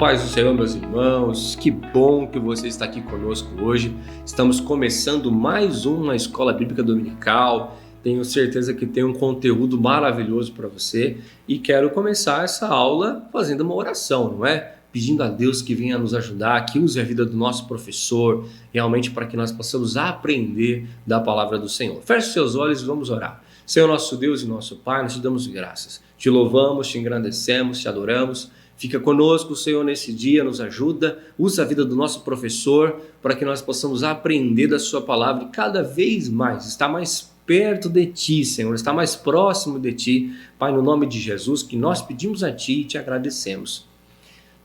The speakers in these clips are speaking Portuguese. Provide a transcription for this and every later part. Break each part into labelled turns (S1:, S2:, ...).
S1: paz do Senhor, meus irmãos, que bom que você está aqui conosco hoje. Estamos começando mais uma Escola Bíblica Dominical. Tenho certeza que tem um conteúdo maravilhoso para você e quero começar essa aula fazendo uma oração, não é? Pedindo a Deus que venha nos ajudar, que use a vida do nosso professor, realmente para que nós possamos aprender da palavra do Senhor. Feche seus olhos e vamos orar. Senhor, nosso Deus e nosso Pai, nós te damos graças. Te louvamos, te engrandecemos, te adoramos. Fica conosco, Senhor, nesse dia, nos ajuda, usa a vida do nosso professor para que nós possamos aprender da sua palavra e cada vez mais estar mais perto de Ti, Senhor, estar mais próximo de Ti. Pai, no nome de Jesus, que nós pedimos a Ti e te agradecemos.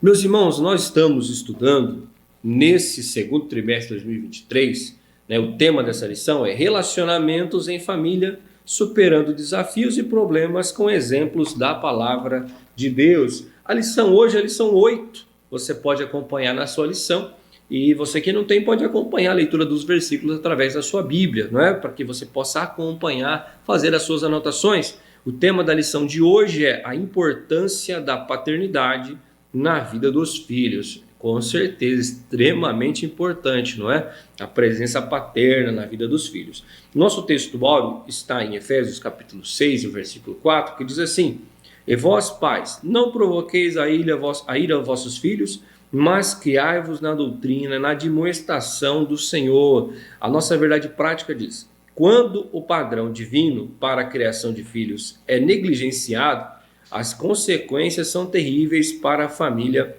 S1: Meus irmãos, nós estamos estudando nesse segundo trimestre de 2023, o tema dessa lição é Relacionamentos em Família, superando desafios e problemas com exemplos da palavra de Deus. A lição hoje é a lição 8, você pode acompanhar na sua lição e você que não tem pode acompanhar a leitura dos versículos através da sua Bíblia, não é? Para que você possa acompanhar, fazer as suas anotações. O tema da lição de hoje é a importância da paternidade na vida dos filhos. Com certeza, extremamente importante, não é? A presença paterna na vida dos filhos. Nosso texto bíblico está em Efésios capítulo 6, o versículo 4, que diz assim: E vós, pais, não provoqueis a ira a vossos filhos, mas criai-vos na doutrina, na admoestação do Senhor. A nossa verdade prática diz: quando o padrão divino para a criação de filhos é negligenciado, as consequências são terríveis para a família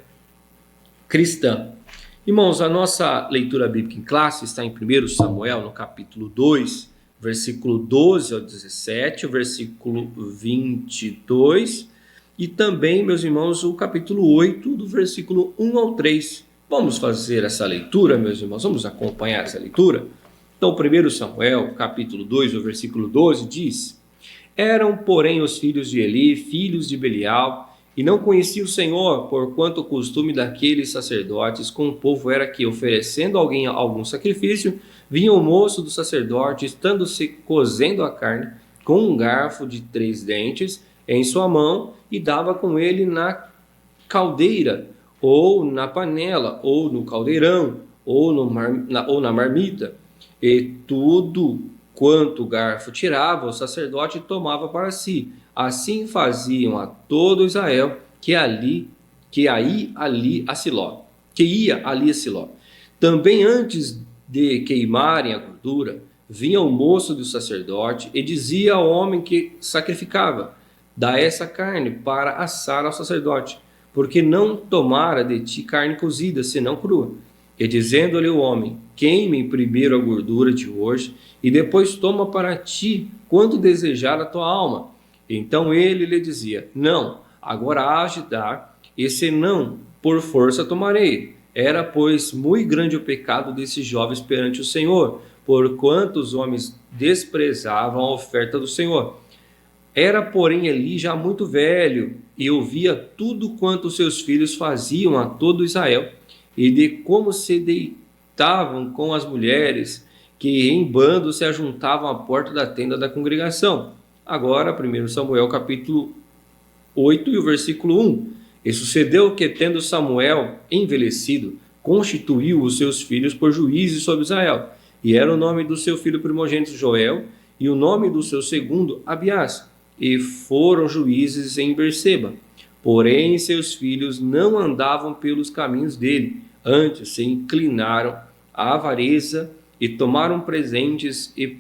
S1: cristã. Irmãos, a nossa leitura bíblica em classe está em 1 Samuel, no capítulo 2, versículo 12 ao 17, o versículo 22 e também, meus irmãos, o capítulo 8, do versículo 1 ao 3. Vamos fazer essa leitura, meus irmãos? Vamos acompanhar essa leitura? Então, 1 Samuel, capítulo 2, o versículo 12, diz: Eram, porém, os filhos de Eli, filhos de Belial, e não conhecia o Senhor, porquanto o costume daqueles sacerdotes com o povo era que, oferecendo alguém algum sacrifício, vinha o moço do sacerdote, estando-se cozendo a carne, com um garfo de 3 dentes em sua mão, e dava com ele na caldeira, ou na panela, ou no caldeirão, ou na marmita. E tudo quanto o garfo tirava, o sacerdote tomava para si. Assim faziam a todo Israel que ia ali a Siló. Também antes de queimarem a gordura, vinha o moço do sacerdote e dizia ao homem que sacrificava: Dá essa carne para assar ao sacerdote, porque não tomara de ti carne cozida, senão crua. E dizendo-lhe o homem: Queime primeiro a gordura de hoje, e depois toma para ti quanto desejar a tua alma. Então ele lhe dizia: Não, agora hás de dar, e senão por força tomarei. Era, pois, muito grande o pecado desses jovens perante o Senhor, porquanto os homens desprezavam a oferta do Senhor. Era, porém, Eli já muito velho, e ouvia tudo quanto seus filhos faziam a todo Israel, e de como se deitavam com as mulheres, que em bando se ajuntavam à porta da tenda da congregação. Agora, 1 Samuel capítulo 8 e o versículo 1. E sucedeu que, tendo Samuel envelhecido, constituiu os seus filhos por juízes sobre Israel. E era o nome do seu filho primogênito Joel, e o nome do seu segundo Abiás. E foram juízes em Berseba. Porém, seus filhos não andavam pelos caminhos dele, antes se inclinaram à avareza e tomaram presentes e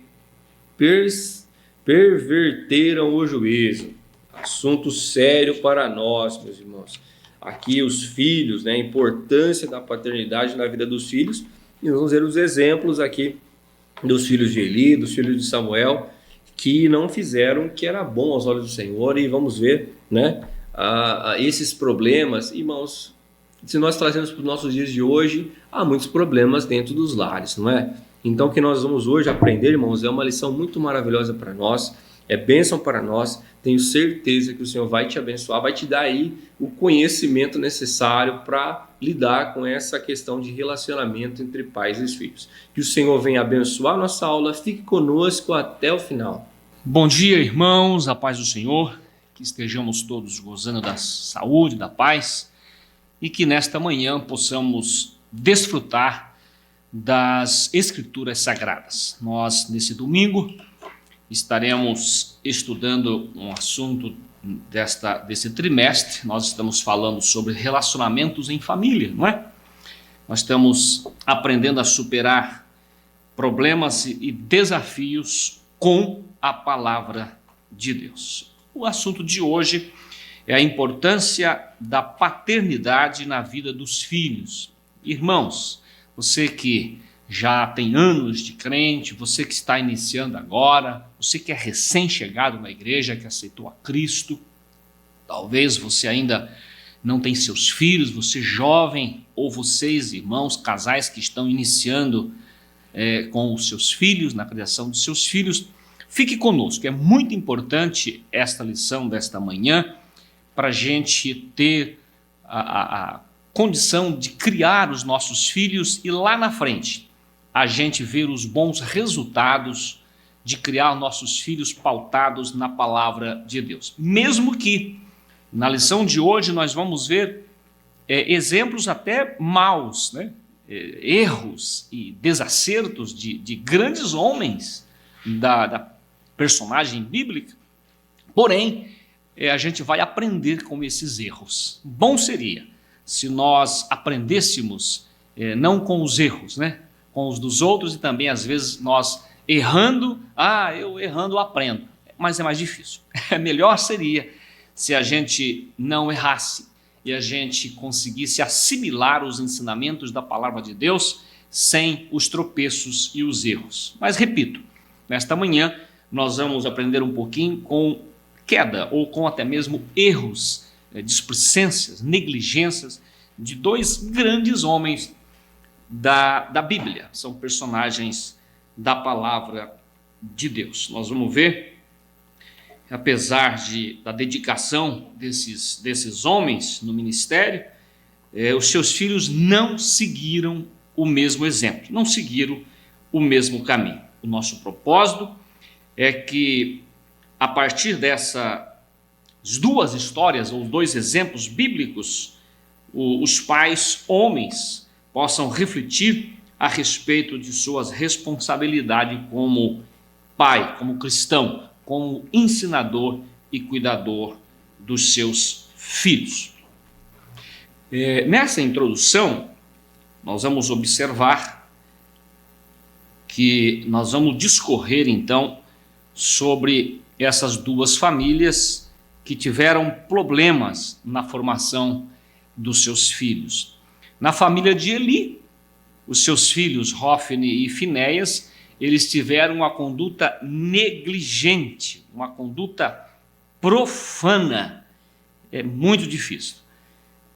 S1: perverteram o juízo. Assunto sério para nós, meus irmãos. Aqui os filhos, a importância da paternidade na vida dos filhos, e vamos ver os exemplos aqui dos filhos de Eli, dos filhos de Samuel, que não fizeram o que era bom aos olhos do Senhor, e vamos ver, esses problemas. Irmãos, se nós trazemos para os nossos dias de hoje, há muitos problemas dentro dos lares, não é? Então, o que nós vamos hoje aprender, irmãos, é uma lição muito maravilhosa para nós, é bênção para nós. Tenho certeza que o Senhor vai te abençoar, vai te dar aí o conhecimento necessário para lidar com essa questão de relacionamento entre pais e filhos. Que o Senhor venha abençoar a nossa aula, fique conosco até o final.
S2: Bom dia, irmãos, a paz do Senhor, que estejamos todos gozando da saúde, da paz. e que nesta manhã possamos desfrutar das Escrituras Sagradas. Nós, nesse domingo, estaremos estudando um assunto desse trimestre. Nós estamos falando sobre relacionamentos em família, não é? Nós estamos aprendendo a superar problemas e desafios com a palavra de Deus. O assunto de hoje é a importância da paternidade na vida dos filhos. Irmãos, você que já tem anos de crente, você que está iniciando agora, você que é recém-chegado na igreja, que aceitou a Cristo, talvez você ainda não tem seus filhos, você jovem, ou vocês, irmãos, casais que estão iniciando com os seus filhos, na criação dos seus filhos, fique conosco. É muito importante esta lição desta manhã para a gente ter a condição de criar os nossos filhos e lá na frente a gente ver os bons resultados de criar nossos filhos pautados na palavra de Deus. Mesmo que na lição de hoje nós vamos ver exemplos até maus, né? Erros e desacertos de grandes homens da personagem bíblica, porém a gente vai aprender com esses erros. Bom seria se nós aprendêssemos não com os erros, né? Com os dos outros, e também às vezes nós errando, eu errando aprendo, mas é mais difícil. Melhor seria se a gente não errasse e a gente conseguisse assimilar os ensinamentos da palavra de Deus sem os tropeços e os erros. Mas repito, nesta manhã nós vamos aprender um pouquinho com queda ou com até mesmo erros, displicências, negligências de dois grandes homens da Bíblia. São personagens da palavra de Deus. Nós vamos ver, apesar da dedicação desses homens no ministério, os seus filhos não seguiram o mesmo exemplo, não seguiram o mesmo caminho. O nosso propósito é que, a partir dessas duas histórias, ou dois exemplos bíblicos, os pais homens possam refletir a respeito de suas responsabilidades como pai, como cristão, como ensinador e cuidador dos seus filhos. Nessa introdução, nós vamos observar que nós vamos discorrer então sobre essas duas famílias que tiveram problemas na formação dos seus filhos. Na família de Eli, os seus filhos Hófni e Finéias, eles tiveram uma conduta negligente, uma conduta profana, é muito difícil,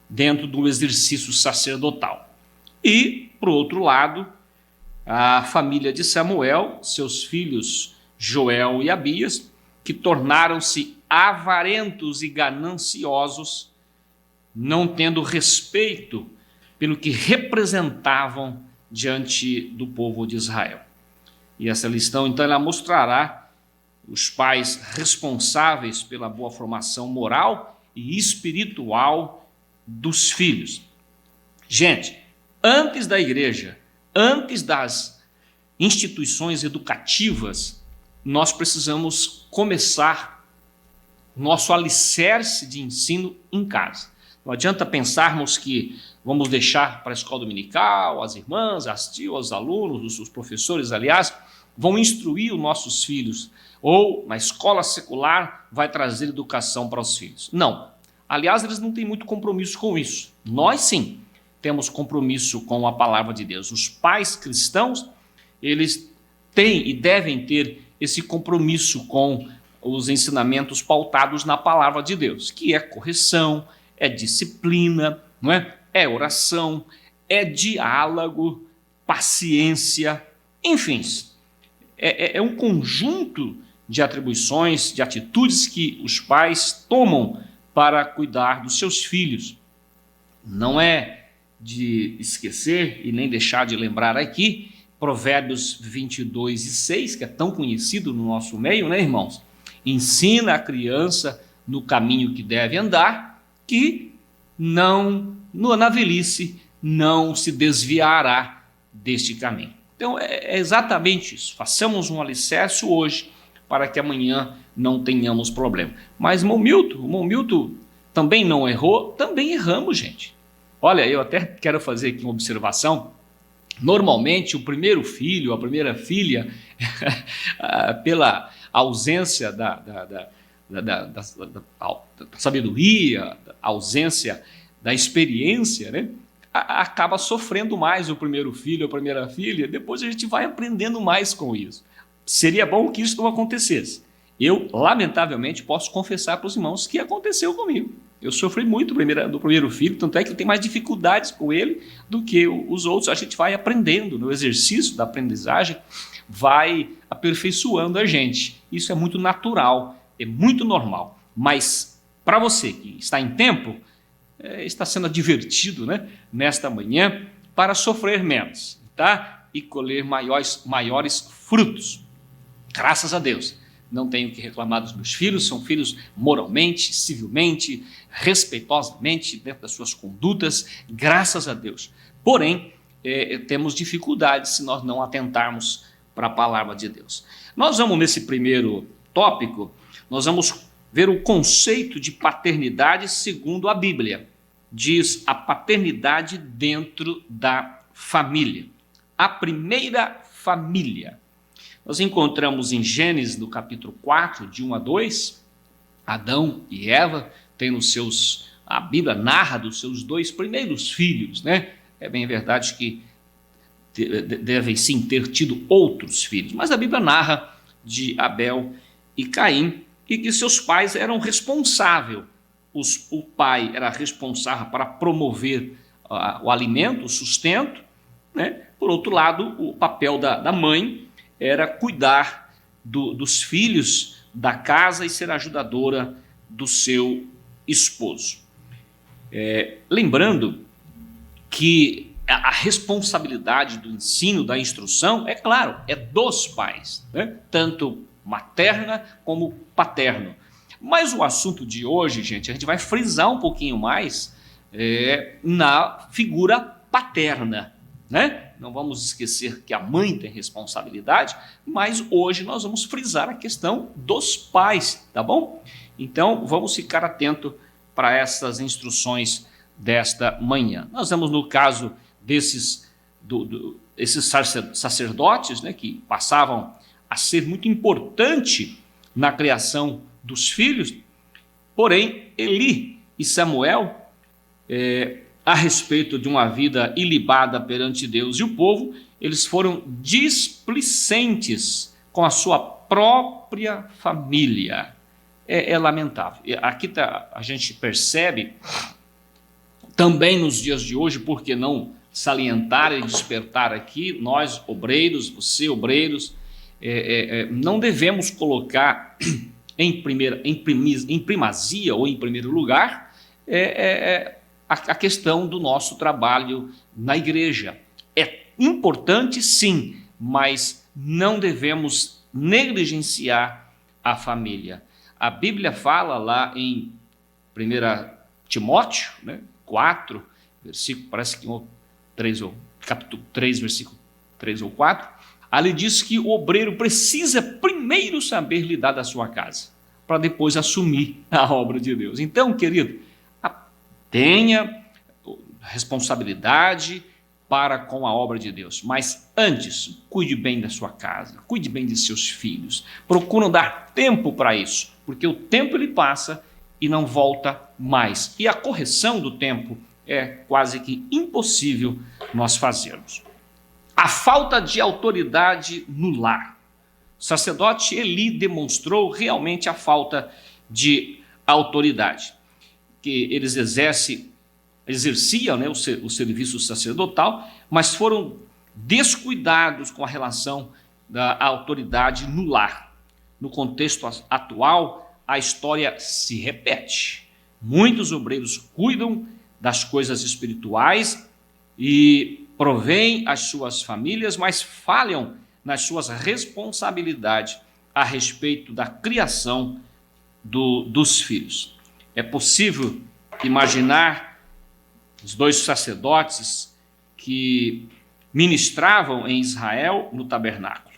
S2: dentro do exercício sacerdotal. E, por outro lado, a família de Samuel, seus filhos Joel e Abias, que tornaram-se avarentos e gananciosos, não tendo respeito pelo que representavam diante do povo de Israel. E essa lição, então, ela mostrará os pais responsáveis pela boa formação moral e espiritual dos filhos. Gente, antes da igreja, antes das instituições educativas, nós precisamos começar nosso alicerce de ensino em casa. Não adianta pensarmos que vamos deixar para a escola dominical, as irmãs, as tias, os alunos, os professores, aliás, vão instruir os nossos filhos, ou na escola secular vai trazer educação para os filhos. Não. Aliás, eles não têm muito compromisso com isso. Nós sim temos compromisso com a palavra de Deus. Os pais cristãos, eles têm e devem ter esse compromisso com os ensinamentos pautados na palavra de Deus, que é correção, é disciplina, não é? É oração, é diálogo, paciência, enfim, é um conjunto de atribuições, de atitudes que os pais tomam para cuidar dos seus filhos. Não é de esquecer e nem deixar de lembrar aqui Provérbios 22:6, que é tão conhecido no nosso meio, né, irmãos? Ensina a criança no caminho que deve andar, que na velhice, não se desviará deste caminho. Então é exatamente isso. Façamos um alicerce hoje para que amanhã não tenhamos problema. Mas o irmão Milton também não errou, também erramos, gente. Olha, eu até quero fazer aqui uma observação. Normalmente o primeiro filho, a primeira filha, pela ausência da sabedoria, a ausência da experiência, né? Acaba sofrendo mais o primeiro filho, a primeira filha, depois a gente vai aprendendo mais com isso. Seria bom que isso não acontecesse. Eu, lamentavelmente, posso confessar para os irmãos que aconteceu comigo. Eu sofri muito do primeiro filho, tanto é que eu tenho mais dificuldades com ele do que os outros. A gente vai aprendendo, no exercício da aprendizagem, vai aperfeiçoando a gente. Isso é muito natural, é muito normal. Mas, para você que está em tempo, está sendo advertido, né, nesta manhã, para sofrer menos, tá? E colher maiores frutos. Graças a Deus. Não tenho que reclamar dos meus filhos, são filhos moralmente, civilmente, respeitosamente, dentro das suas condutas, graças a Deus. Porém, temos dificuldades se nós não atentarmos para a palavra de Deus. Nós vamos, nesse primeiro tópico, nós vamos ver o conceito de paternidade segundo a Bíblia. Diz a paternidade dentro da família. A primeira família. Nós encontramos em Gênesis, no capítulo 4, de 1 a 2, Adão e Eva têm a Bíblia narra dos seus 2 primeiros filhos, né? É bem verdade que devem sim ter tido outros filhos, mas a Bíblia narra de Abel e Caim, e que seus pais eram responsáveis. O pai era responsável para promover o alimento, o sustento, né? Por outro lado, o papel da mãe era cuidar dos filhos da casa e ser ajudadora do seu esposo. Lembrando que a responsabilidade do ensino, da instrução, é claro, é dos pais, né? Tanto materna como paterno. Mas o assunto de hoje, gente, a gente vai frisar um pouquinho mais na figura paterna, né? Não vamos esquecer que a mãe tem responsabilidade, mas hoje nós vamos frisar a questão dos pais, tá bom? Então, vamos ficar atento para essas instruções desta manhã. Nós vemos no caso esses sacerdotes, né, que passavam a ser muito importante na criação dos filhos, porém, Eli e Samuel, a respeito de uma vida ilibada perante Deus e o povo, eles foram displicentes com a sua própria família. É lamentável. Aqui a gente percebe, também nos dias de hoje, por que não salientar e despertar aqui, nós obreiros, você obreiros, não devemos colocar em primazia ou em primeiro lugar a questão do nosso trabalho na igreja. É importante sim, mas não devemos negligenciar a família. A Bíblia fala lá em 1 Timóteo, né, 4, versículo, parece que capítulo 3, versículo 3 ou 4, ali diz que o obreiro precisa primeiro saber lidar da sua casa, para depois assumir a obra de Deus. Então, querido, tenha responsabilidade para com a obra de Deus, mas antes, cuide bem da sua casa, cuide bem de seus filhos, procura dar tempo para isso, porque o tempo ele passa e não volta mais, e a correção do tempo é quase que impossível nós fazermos. A falta de autoridade no lar. O sacerdote Eli demonstrou realmente a falta de autoridade, que eles exerciam, né, o serviço sacerdotal, mas foram descuidados com a relação da autoridade no lar. No contexto atual, a história se repete. Muitos obreiros cuidam das coisas espirituais e provêm as suas famílias, mas falham nas suas responsabilidades a respeito da criação dos filhos. É possível imaginar os 2 sacerdotes que ministravam em Israel no tabernáculo.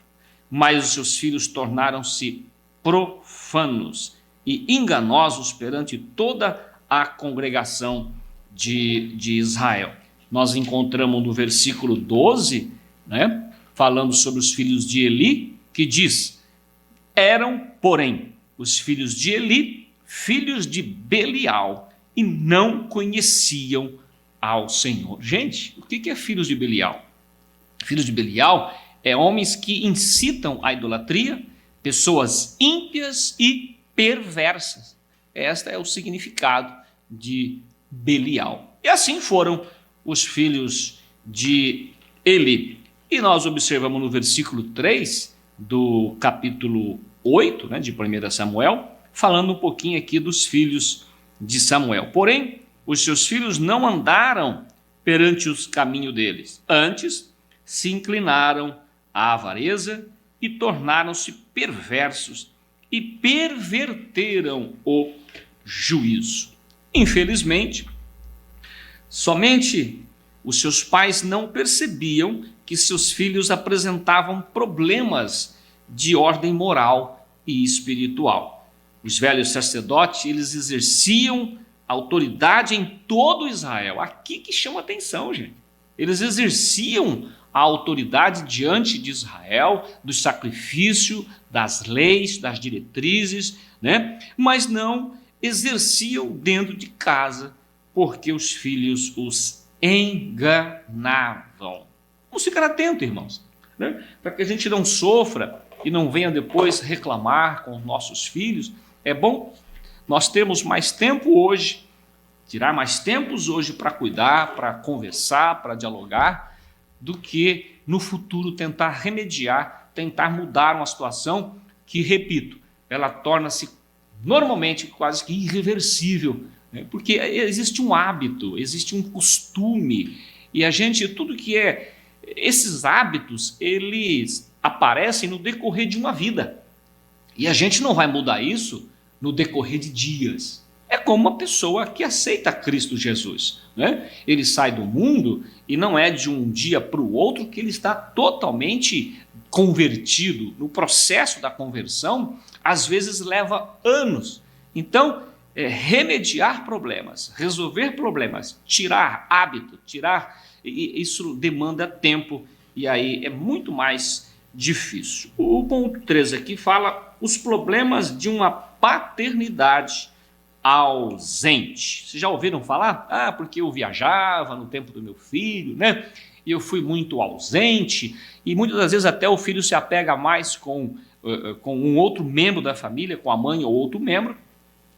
S2: Mas os seus filhos tornaram-se profanos e enganosos perante toda a congregação de Israel. Nós encontramos no versículo 12, né, falando sobre os filhos de Eli, que diz: eram, porém, os filhos de Eli, filhos de Belial, e não conheciam ao Senhor. Gente, o que é filhos de Belial? Filhos de Belial é homens que incitam a idolatria, pessoas ímpias e perversas. Este é o significado de Belial. E assim foram os filhos de Eli. E nós observamos no versículo 3 do capítulo 8, né, de 1 Samuel, falando um pouquinho aqui dos filhos de Samuel. Porém, os seus filhos não andaram perante os caminhos deles. Antes, se inclinaram à avareza e tornaram-se perversos e perverteram o juízo. Infelizmente, somente os seus pais não percebiam que seus filhos apresentavam problemas de ordem moral e espiritual. Os velhos sacerdotes, eles exerciam autoridade em todo Israel. Aqui que chama atenção, gente. Eles exerciam a autoridade diante de Israel, do sacrifício, das leis, das diretrizes, né? Mas não exerciam dentro de casa, porque os filhos os enganavam. Vamos ficar atentos, irmãos, né? Para que a gente não sofra e não venha depois reclamar com os nossos filhos. É bom nós termos mais tempo hoje, tirar mais tempos hoje para cuidar, para conversar, para dialogar, do que no futuro tentar remediar, tentar mudar uma situação que, repito, ela torna-se normalmente quase que irreversível, né? Porque existe um hábito, existe um costume, e a gente, tudo que é, esses hábitos, eles aparecem no decorrer de uma vida, e a gente não vai mudar isso no decorrer de dias. É como uma pessoa que aceita Cristo Jesus, né? Ele sai do mundo e não é de um dia para o outro que ele está totalmente convertido. No processo da conversão, às vezes leva anos. Então, remediar problemas, resolver problemas, tirar hábito, isso demanda tempo e aí é muito mais difícil. O ponto 3 aqui fala os problemas de uma paternidade ausente. Vocês já ouviram falar? Porque eu viajava no tempo do meu filho, né? E eu fui muito ausente, e muitas das vezes até o filho se apega mais com um outro membro da família, com a mãe ou outro membro,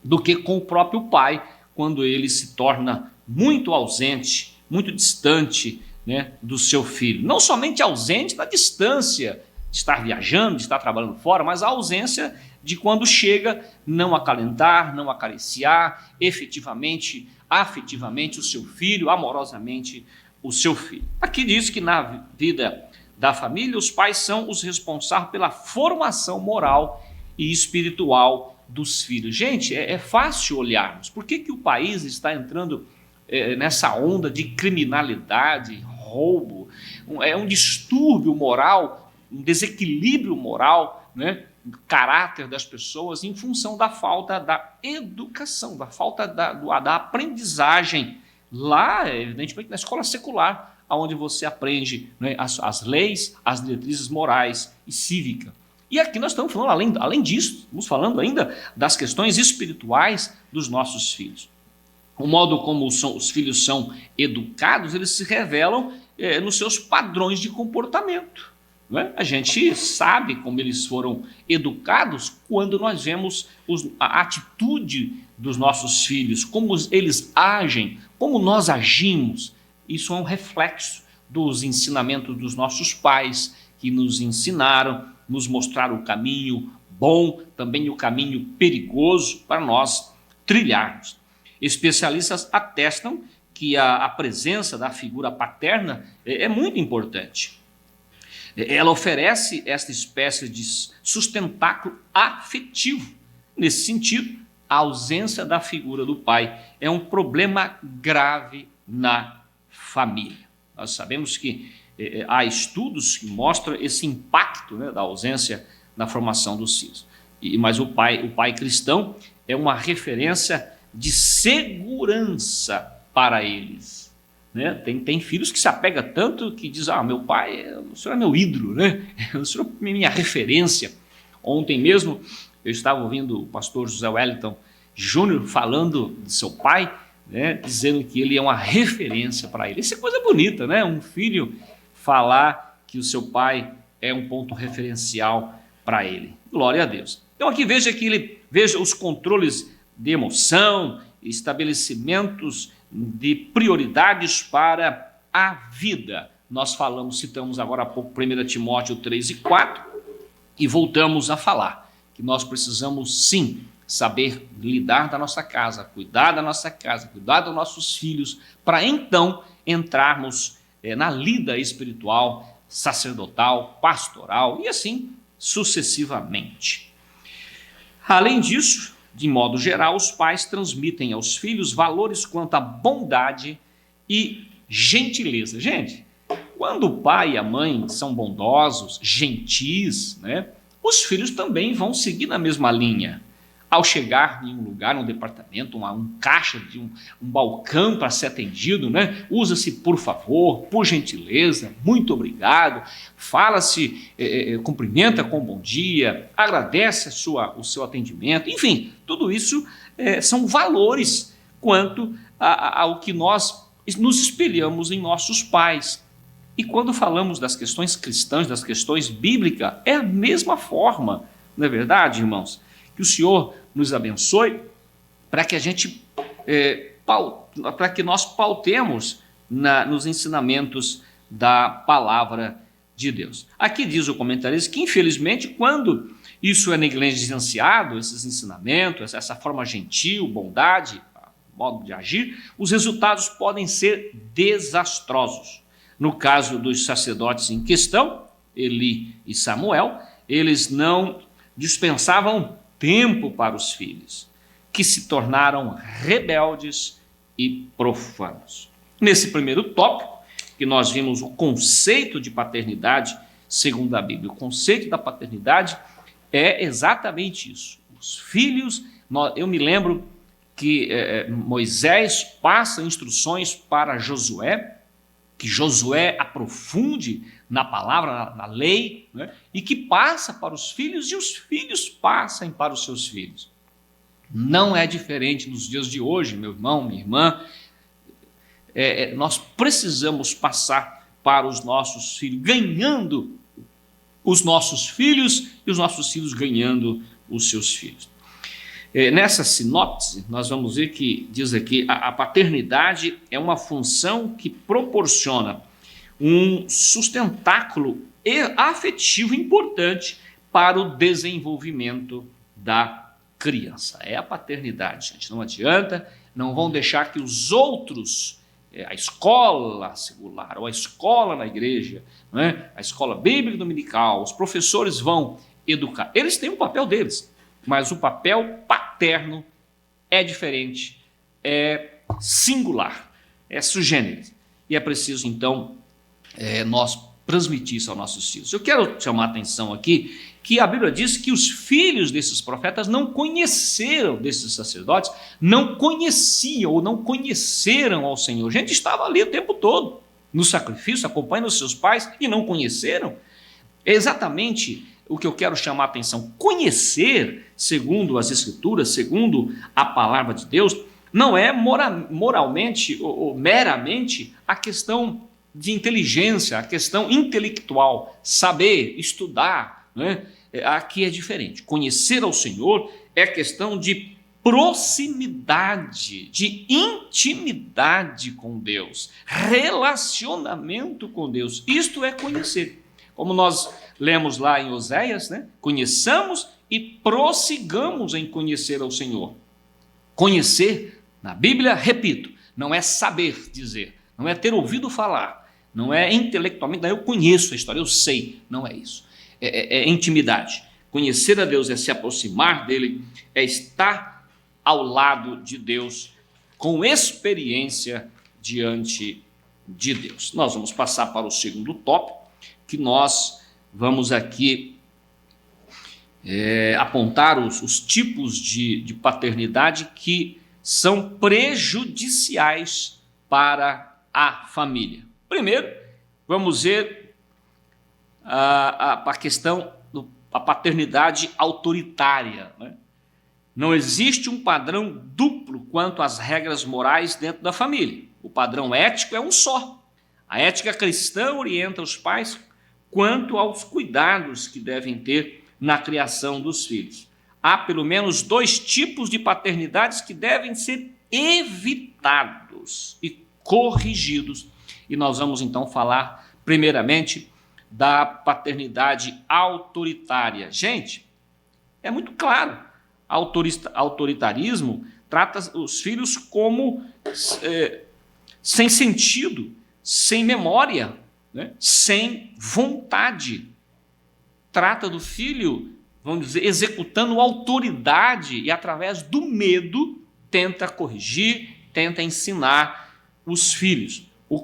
S2: do que com o próprio pai, quando ele se torna muito ausente, muito distante, né, do seu filho. Não somente ausente da distância, de estar viajando, de estar trabalhando fora, mas a ausência de quando chega, não acalentar, não acariciar afetivamente o seu filho, amorosamente o seu filho. Aqui diz que na vida da família, os pais são os responsáveis pela formação moral e espiritual dos filhos. Gente, é fácil olharmos. Por que o país está entrando nessa onda de criminalidade, roubo? É um distúrbio moral, um desequilíbrio moral, né? Caráter das pessoas em função da falta da educação, da falta da aprendizagem lá, evidentemente, na escola secular, onde você aprende, né, as leis, as diretrizes morais e cívicas. E aqui nós estamos falando, além disso, estamos falando ainda das questões espirituais dos nossos filhos. O modo como os filhos são educados, eles se revelam nos seus padrões de comportamento. A gente sabe como eles foram educados quando nós vemos a atitude dos nossos filhos, como eles agem, como nós agimos. Isso é um reflexo dos ensinamentos dos nossos pais, que nos ensinaram, nos mostraram o caminho bom, também o caminho perigoso para nós trilharmos. Especialistas atestam que a presença da figura paterna é muito importante. Ela oferece esta espécie de sustentáculo afetivo. Nesse sentido, a ausência da figura do pai é um problema grave na família. Nós sabemos que há estudos que mostram esse impacto, né, da ausência na formação dos filhos. Mas o pai cristão é uma referência de segurança para eles, né? Tem filhos que se apega tanto que diz: meu pai, o senhor é meu ídolo, né? O senhor é minha referência. Ontem mesmo eu estava ouvindo o pastor José Wellington Júnior falando de seu pai, né, dizendo que ele é uma referência para ele. Isso é coisa bonita, né? Um filho falar que o seu pai é um ponto referencial para ele. Glória a Deus. Então aqui veja os controles de emoção, estabelecimentos de prioridades para a vida. Nós citamos agora há pouco 1 Timóteo 3 e 4 e voltamos a falar que nós precisamos sim saber lidar da nossa casa, cuidar dos nossos filhos, para então entrarmos na lida espiritual, sacerdotal, pastoral e assim sucessivamente. Além disso, de modo geral, os pais transmitem aos filhos valores quanto à bondade e gentileza. Gente, quando o pai e a mãe são bondosos, gentis, né, os filhos também vão seguir na mesma linha. Ao chegar em um lugar, um departamento, um caixa de um balcão para ser atendido, né? Usa-se por favor, por gentileza, muito obrigado, fala-se, cumprimenta com bom dia, agradece o seu atendimento, enfim, tudo isso são valores quanto ao que nós nos espelhamos em nossos pais. E quando falamos das questões cristãs, das questões bíblicas, é a mesma forma, não é verdade, irmãos? Que o Senhor nos abençoe para que a gente, para que nós pautemos nos ensinamentos da palavra de Deus. Aqui diz o comentarista que, infelizmente, quando isso é negligenciado, esses ensinamentos, essa forma gentil, bondade, modo de agir, os resultados podem ser desastrosos. No caso dos sacerdotes em questão, Eli e Samuel, eles não dispensavam tempo para os filhos, que se tornaram rebeldes e profanos. Nesse primeiro tópico, que nós vimos o conceito de paternidade, segundo a Bíblia, o conceito da paternidade é exatamente isso. Os filhos, eu me lembro que Moisés passa instruções para Josué, que Josué aprofunde na palavra, na lei, né? E que passa para os filhos e os filhos passem para os seus filhos. Não é diferente nos dias de hoje, meu irmão, minha irmã. Nós precisamos passar para os nossos filhos, ganhando os nossos filhos e os nossos filhos ganhando os seus filhos. Nessa sinopse, nós vamos ver que diz aqui, a paternidade é uma função que proporciona um sustentáculo afetivo importante para o desenvolvimento da criança. É a paternidade, gente. Não adianta, não vão deixar que os outros, a escola secular ou a escola na igreja, né, a escola bíblica dominical, os professores vão educar. Eles têm um papel deles, mas o papel paterno é diferente, é singular, é sui generis. E é preciso, então, nós transmitir isso aos nossos filhos. Eu quero chamar a atenção aqui que a Bíblia diz que os filhos desses profetas não conheceram, desses sacerdotes, não conheciam ou não conheceram ao Senhor. A gente estava ali o tempo todo, no sacrifício, acompanhando os seus pais e não conheceram. É exatamente o que eu quero chamar a atenção. Conhecer, segundo as Escrituras, segundo a palavra de Deus, não é moralmente ou meramente a questão de inteligência, a questão intelectual, saber, estudar, né? Aqui é diferente. Conhecer ao Senhor é questão de proximidade, de intimidade com Deus, relacionamento com Deus. Isto é conhecer. Como nós lemos lá em Oséias, né? Conheçamos e prossigamos em conhecer ao Senhor. Conhecer, na Bíblia, repito, não é saber dizer, não é ter ouvido falar, não é intelectualmente, eu conheço a história, eu sei, não é isso. É intimidade. Conhecer a Deus é se aproximar dele, é estar ao lado de Deus com experiência diante de Deus. Nós vamos passar para o segundo tópico, que nós vamos aqui apontar os tipos de paternidade que são prejudiciais para a família. Primeiro, vamos ver a questão da paternidade autoritária, né? Não existe um padrão duplo quanto às regras morais dentro da família. O padrão ético é um só. A ética cristã orienta os pais quanto aos cuidados que devem ter na criação dos filhos. Há pelo menos 2 tipos de paternidades que devem ser evitados e corrigidos. E nós vamos então falar primeiramente da paternidade autoritária. Gente, é muito claro, autoritarismo trata os filhos como sem sentido, sem memória, né? Sem vontade. Trata do filho, vamos dizer, executando autoridade e através do medo tenta corrigir, tenta ensinar os filhos. O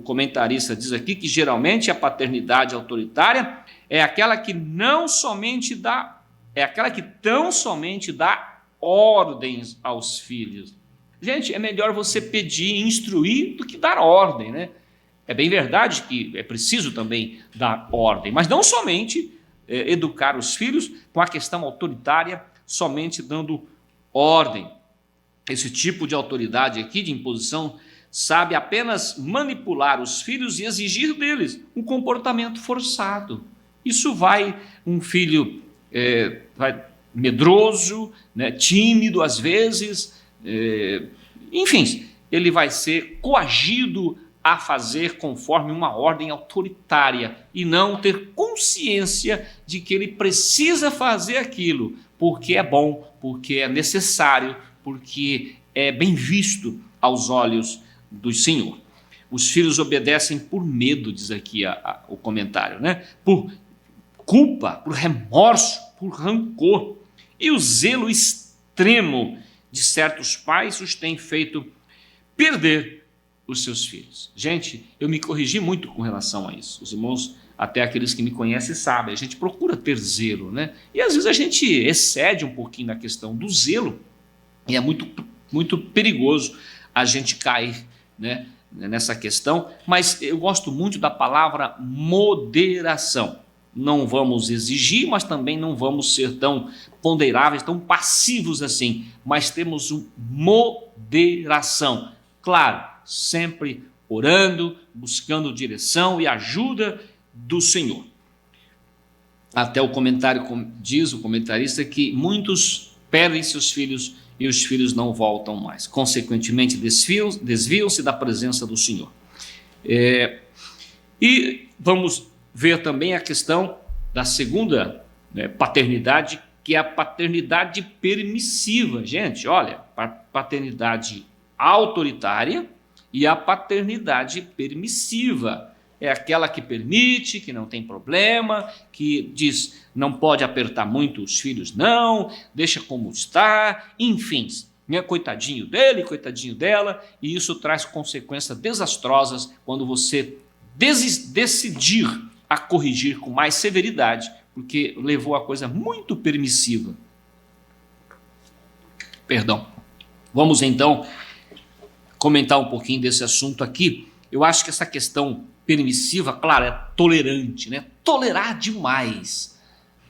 S2: comentarista diz aqui que geralmente a paternidade autoritária é aquela que tão somente dá ordens aos filhos. Gente, é melhor você pedir e instruir do que dar ordem, né? É bem verdade que é preciso também dar ordem, mas não somente educar os filhos com a questão autoritária, somente dando ordem. Esse tipo de autoridade aqui, de imposição, sabe apenas manipular os filhos e exigir deles um comportamento forçado. Isso um filho vai medroso, né, tímido às vezes, enfim, ele vai ser coagido a fazer conforme uma ordem autoritária e não ter consciência de que ele precisa fazer aquilo porque é bom, porque é necessário, porque é bem visto aos olhos do Senhor. Os filhos obedecem por medo, diz aqui o comentário, né? Por culpa, por remorso, por rancor. E o zelo extremo de certos pais os tem feito perder os seus filhos. Gente, eu me corrigi muito com relação a isso. Os irmãos, até aqueles que me conhecem, sabem. A gente procura ter zelo, né? E às vezes a gente excede um pouquinho na questão do zelo e é muito, muito perigoso a gente cair, né, nessa questão. Mas eu gosto muito da palavra moderação. Não vamos exigir, mas também não vamos ser tão ponderáveis, tão passivos assim. Mas temos uma moderação. Claro, sempre orando, buscando direção e ajuda do Senhor. Até o comentário diz o comentarista que muitos perdem seus filhos e os filhos não voltam mais. Consequentemente, desviam-se da presença do Senhor. E vamos ver também a questão da segunda, né, paternidade, que é a paternidade permissiva. Gente, olha, paternidade autoritária e a paternidade permissiva. É aquela que permite, que não tem problema, que diz não pode apertar muito os filhos, não, deixa como está, enfim, né? Coitadinho dele, coitadinho dela, e isso traz consequências desastrosas quando você decidir a corrigir com mais severidade, porque levou a coisa muito permissiva. Perdão. Vamos então comentar um pouquinho desse assunto aqui. Eu acho que essa questão permissiva, claro, é tolerante, né? Tolerar demais.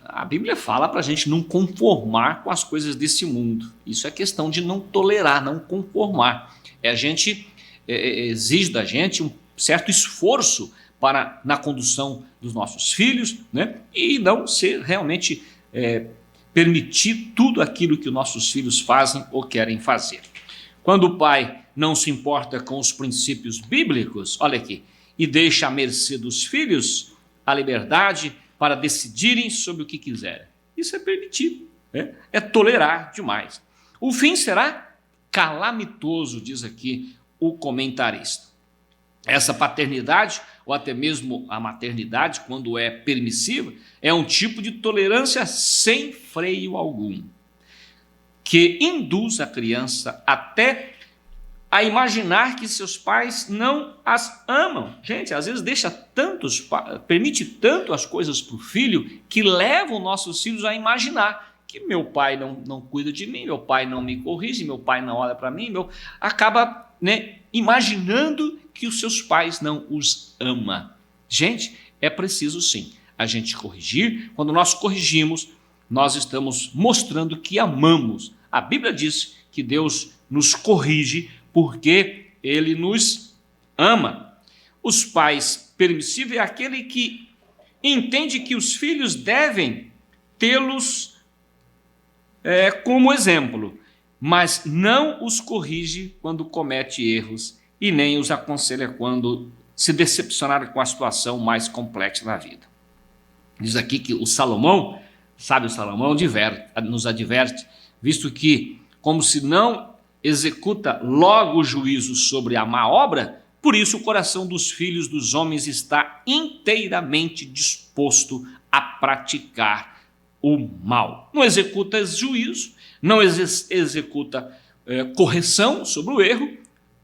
S2: A Bíblia fala para a gente não conformar com as coisas desse mundo. Isso é questão de não tolerar, não conformar. A gente exige da gente um certo esforço na condução dos nossos filhos, né? E não ser realmente permitir tudo aquilo que os nossos filhos fazem ou querem fazer. Quando o pai não se importa com os princípios bíblicos, olha aqui, e deixa à mercê dos filhos a liberdade para decidirem sobre o que quiserem. Isso é permitido, né? É tolerar demais. O fim será calamitoso, diz aqui o comentarista. Essa paternidade, ou até mesmo a maternidade, quando é permissiva, é um tipo de tolerância sem freio algum, que induz a criança até a imaginar que seus pais não as amam. Gente, às vezes permite tanto as coisas para o filho que levam nossos filhos a imaginar que meu pai não cuida de mim, meu pai não me corrige, meu pai não olha para mim, acaba, imaginando que os seus pais não os amam. Gente, é preciso sim a gente corrigir. Quando nós corrigimos, nós estamos mostrando que amamos. A Bíblia diz que Deus nos corrige porque Ele nos ama. Os pais permissivos é aquele que entende que os filhos devem tê-los como exemplo, mas não os corrige quando comete erros e nem os aconselha quando se decepcionar com a situação mais complexa da vida. Diz aqui que o Salomão, sábio Salomão, nos adverte, visto que, como se não executa logo o juízo sobre a má obra, por isso o coração dos filhos dos homens está inteiramente disposto a praticar o mal. Não executa juízo, não executa correção sobre o erro,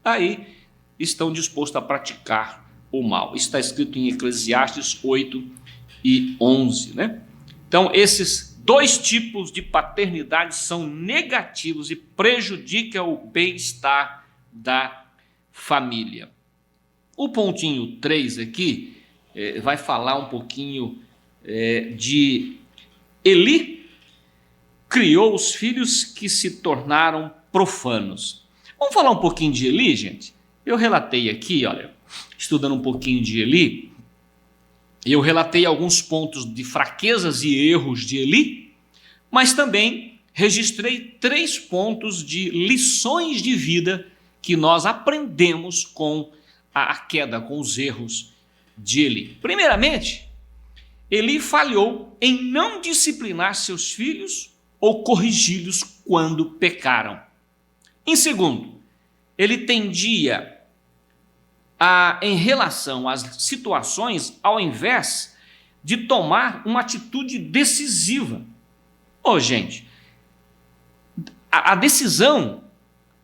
S2: aí estão dispostos a praticar o mal. Isso está escrito em Eclesiastes 8:11, né? Então, esses dois tipos de paternidade são negativos e prejudicam o bem-estar da família. O pontinho 3 aqui vai falar um pouquinho de Eli criou os filhos que se tornaram profanos. Vamos falar um pouquinho de Eli, gente? Eu relatei aqui, olha, estudando um pouquinho de Eli, eu relatei alguns pontos de fraquezas e erros de Eli, mas também registrei 3 pontos de lições de vida que nós aprendemos com a queda, com os erros de Eli. Primeiramente, Eli falhou em não disciplinar seus filhos ou corrigi-los quando pecaram. Em segundo, ele tendia em relação às situações, ao invés de tomar uma atitude decisiva. Gente, a decisão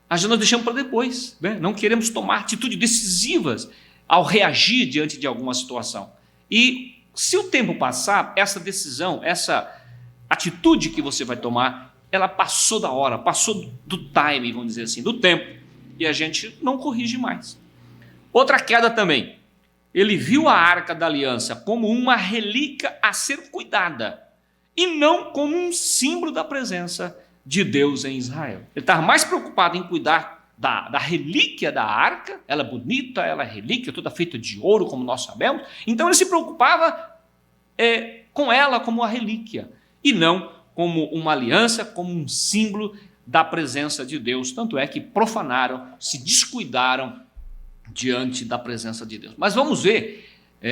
S2: nós deixamos para depois, né? Não queremos tomar atitudes decisivas ao reagir diante de alguma situação. E se o tempo passar, essa decisão, essa atitude que você vai tomar, ela passou da hora, passou do time, vamos dizer assim, do tempo, e a gente não corrige mais. Outra queda também, ele viu a Arca da Aliança como uma relíquia a ser cuidada, e não como um símbolo da presença de Deus em Israel. Ele estava mais preocupado em cuidar da relíquia da arca, ela é bonita, ela é relíquia, toda feita de ouro, como nós sabemos, então ele se preocupava com ela como uma relíquia, e não como uma aliança, como um símbolo da presença de Deus. Tanto é que profanaram, se descuidaram diante da presença de Deus. Mas vamos ver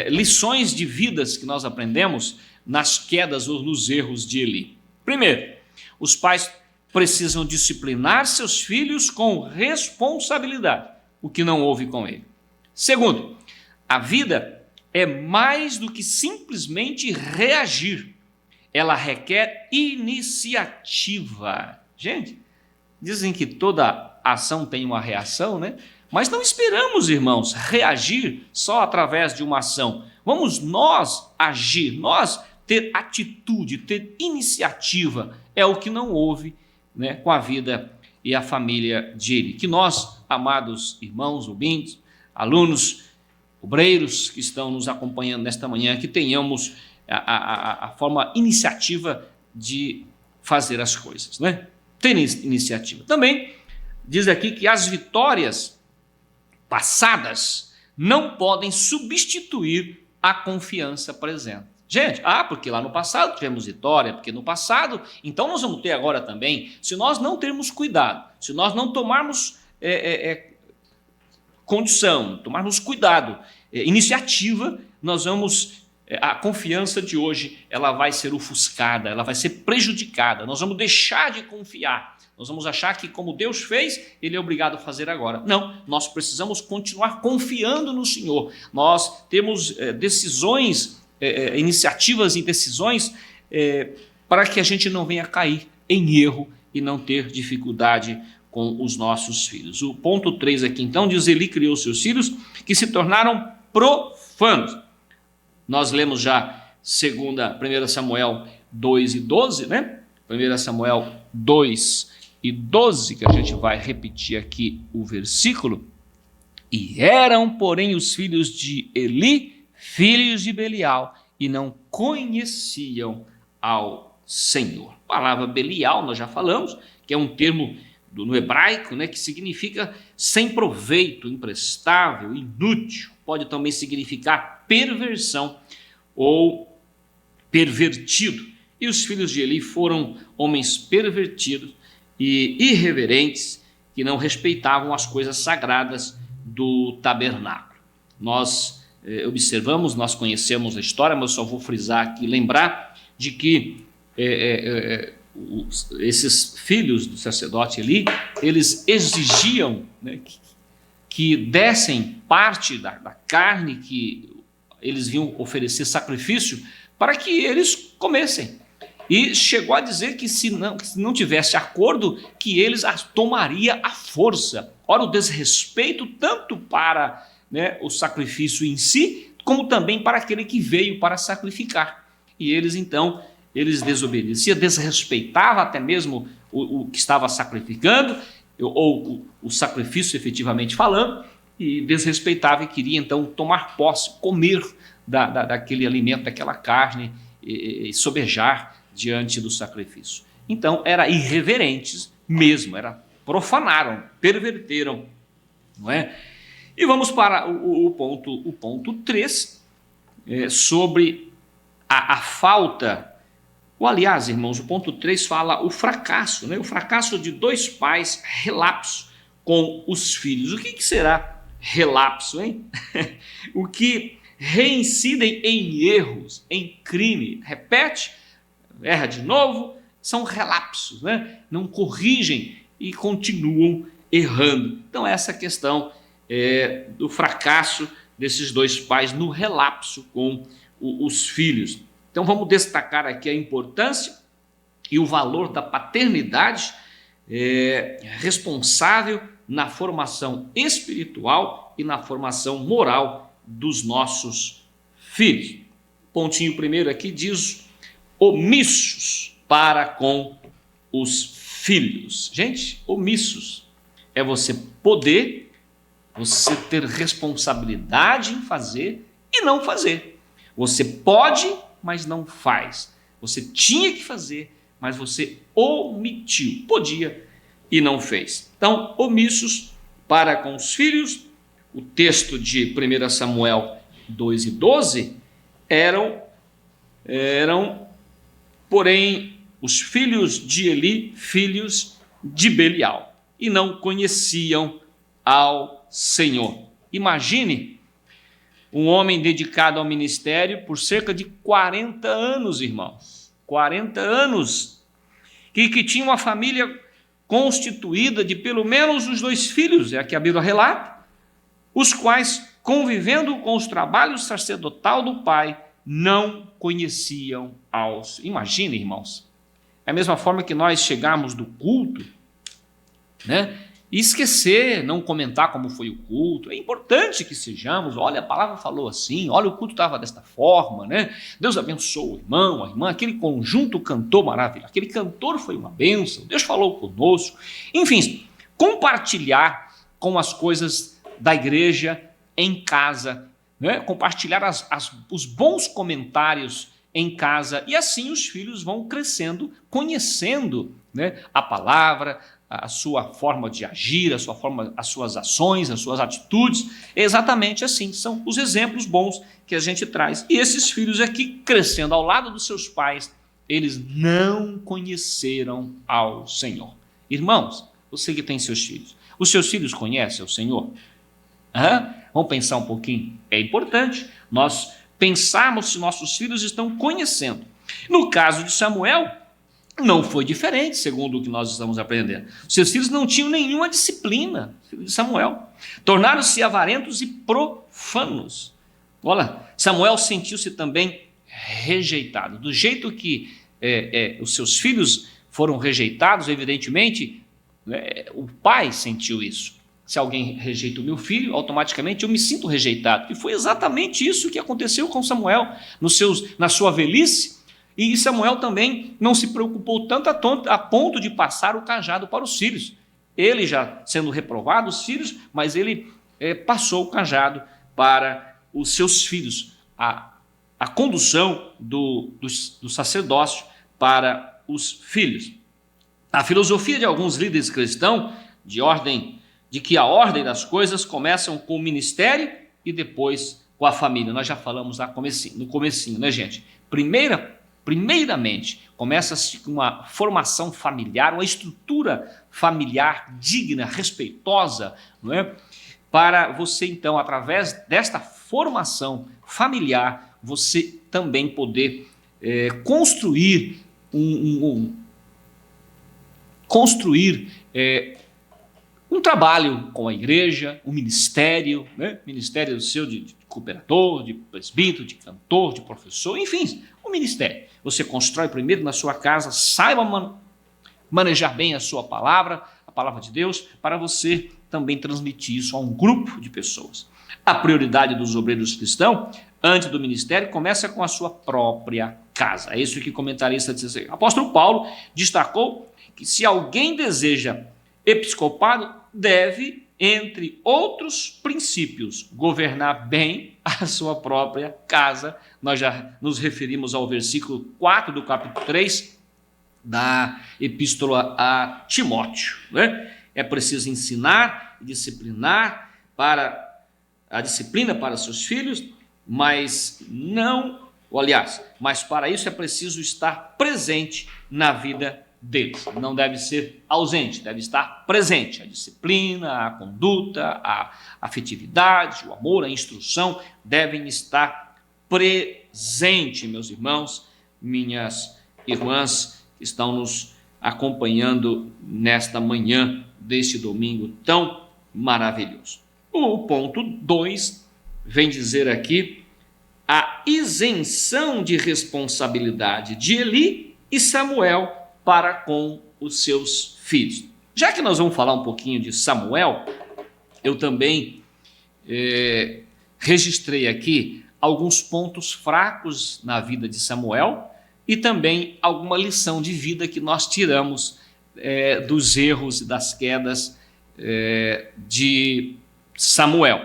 S2: lições de vidas que nós aprendemos nas quedas ou nos erros de Eli. Primeiro, os pais precisam disciplinar seus filhos com responsabilidade, o que não houve com ele. Segundo, a vida é mais do que simplesmente reagir. Ela requer iniciativa. Gente, dizem que toda ação tem uma reação, né? Mas não esperamos, irmãos, reagir só através de uma ação. Vamos nós agir, nós ter atitude, ter iniciativa. É o que não houve, né, com a vida e a família de Eli. Que nós, amados irmãos, ouvintes, alunos, obreiros que estão nos acompanhando nesta manhã, que tenhamos a forma iniciativa de fazer as coisas, né? Ter iniciativa. Também diz aqui que as vitórias passadas não podem substituir a confiança presente. Gente, porque lá no passado tivemos vitória, porque no passado, então nós vamos ter agora também. Se nós não termos cuidado, se nós não tomarmos condição, tomarmos cuidado, iniciativa, nós vamos, a confiança de hoje, ela vai ser ofuscada, ela vai ser prejudicada, nós vamos deixar de confiar, nós vamos achar que como Deus fez, Ele é obrigado a fazer agora. Não, nós precisamos continuar confiando no Senhor. Nós temos decisões, iniciativas e decisões para que a gente não venha cair em erro e não ter dificuldade com os nossos filhos. O ponto 3 aqui, então, diz: Eli criou seus filhos que se tornaram profanos. Nós lemos já 1 Samuel 2 e 12, né? 1 Samuel 2 e 12, que a gente vai repetir aqui o versículo. E eram, porém, os filhos de Eli, filhos de Belial, e não conheciam ao Senhor. A palavra Belial, nós já falamos, que é um termo no hebraico, né, que significa sem proveito, imprestável, inútil. Pode também significar perversão ou pervertido. E os filhos de Eli foram homens pervertidos e irreverentes, que não respeitavam as coisas sagradas do tabernáculo. Nós observamos, nós conhecemos a história, mas eu só vou frisar aqui, lembrar de que esses filhos do sacerdote Eli, eles exigiam, né, que dessem parte da carne que eles vinham oferecer sacrifício para que eles comessem. E chegou a dizer que se não tivesse acordo, que eles as tomaria à força. Ora, o desrespeito tanto para, né, o sacrifício em si, como também para aquele que veio para sacrificar. E eles, então, eles desobedeciam, desrespeitavam até mesmo o que estava sacrificando, ou o sacrifício efetivamente falando, e desrespeitava e queria, então, tomar posse, comer daquele alimento, daquela carne, e sobejar diante do sacrifício. Então, eram irreverentes mesmo, profanaram, perverteram, não é? E vamos para o ponto 3, sobre a falta, ou aliás, irmãos, o ponto 3 fala o fracasso, né? O fracasso de dois pais relapso com os filhos. O que será relapso, hein? O que reincidem em erros, em crime, repete, erra de novo, são relapsos, né? Não corrigem e continuam errando. Então essa questão do fracasso desses dois pais no relapso com os filhos. Então vamos destacar aqui a importância e o valor da paternidade responsável na formação espiritual e na formação moral dos nossos filhos. Pontinho primeiro aqui diz: omissos para com os filhos. Gente, omissos é você poder, você ter responsabilidade em fazer e não fazer. Você pode, mas não faz. Você tinha que fazer, mas você omitiu. Podia e não fez. Então, omissos para com os filhos. O texto de 1 Samuel 2 e 12 eram, porém, os filhos de Eli, filhos de Belial, e não conheciam ao Senhor. Imagine um homem dedicado ao ministério por cerca de 40 anos, irmãos. 40 anos, que tinha uma família constituída de pelo menos os 2 filhos, é a que a Bíblia relata, os quais, convivendo com os trabalhos sacerdotal do pai, não conheciam aos... Imagine, irmãos, é a mesma forma que nós chegarmos do culto, né, e esquecer, não comentar como foi o culto. É importante que sejamos, olha, a palavra falou assim, olha, o culto estava desta forma, né? Deus abençoou o irmão, a irmã, aquele conjunto cantou maravilha, aquele cantor foi uma bênção, Deus falou conosco. Enfim, compartilhar com as coisas da igreja em casa, né? Compartilhar os bons comentários em casa, e assim os filhos vão crescendo, conhecendo, né, a palavra, a sua forma de agir, as suas ações, as suas atitudes. É exatamente assim, são os exemplos bons que a gente traz. E esses filhos aqui, crescendo ao lado dos seus pais, eles não conheceram ao Senhor. Irmãos, você que tem seus filhos, os seus filhos conhecem o Senhor? Vamos pensar um pouquinho. É importante nós pensarmos se nossos filhos estão conhecendo. No caso de Samuel, não foi diferente, segundo o que nós estamos aprendendo. Seus filhos não tinham nenhuma disciplina, filho de Samuel. Tornaram-se avarentos e profanos. Olha, Samuel sentiu-se também rejeitado. Do jeito que os seus filhos foram rejeitados, evidentemente, né? O pai sentiu isso. Se alguém rejeita o meu filho, automaticamente eu me sinto rejeitado. E foi exatamente isso que aconteceu com Samuel na sua velhice. E Samuel também não se preocupou tanto a ponto de passar o cajado para os filhos. Ele já sendo reprovado, os filhos, mas ele passou o cajado para os seus filhos. A condução do sacerdócio para os filhos. A filosofia de alguns líderes cristãos de que a ordem das coisas começam com o ministério e depois com a família. Nós já falamos lá no comecinho, né, gente? Primeiramente, começa-se com uma formação familiar, uma estrutura familiar digna, respeitosa, não é? Para você, então, através desta formação familiar, você também poder construir um trabalho com a igreja, um ministério, né? Ministério seu de cooperador, de presbítero, de cantor, de professor, enfim, um ministério. Você constrói primeiro na sua casa, saiba manejar bem a sua palavra, a palavra de Deus, para você também transmitir isso a um grupo de pessoas. A prioridade dos obreiros cristãos, antes do ministério, começa com a sua própria casa. É isso que o comentarista diz assim. O apóstolo Paulo destacou que se alguém deseja episcopado, deve, entre outros princípios, governar bem a sua própria casa. Nós já nos referimos ao versículo 4 do capítulo 3 da epístola a Timóteo, né? É preciso ensinar, disciplinar a disciplina para seus filhos, mas para isso é preciso estar presente na vida deles. Não deve ser ausente, deve estar presente. A disciplina, a conduta, a afetividade, o amor, a instrução devem estar presentes, meus irmãos, minhas irmãs que estão nos acompanhando nesta manhã deste domingo tão maravilhoso. O ponto 2 vem dizer aqui a isenção de responsabilidade de Eli e Samuel para com os seus filhos. Já que nós vamos falar um pouquinho de Samuel, eu também registrei aqui alguns pontos fracos na vida de Samuel e também alguma lição de vida que nós tiramos dos erros e das quedas de Samuel.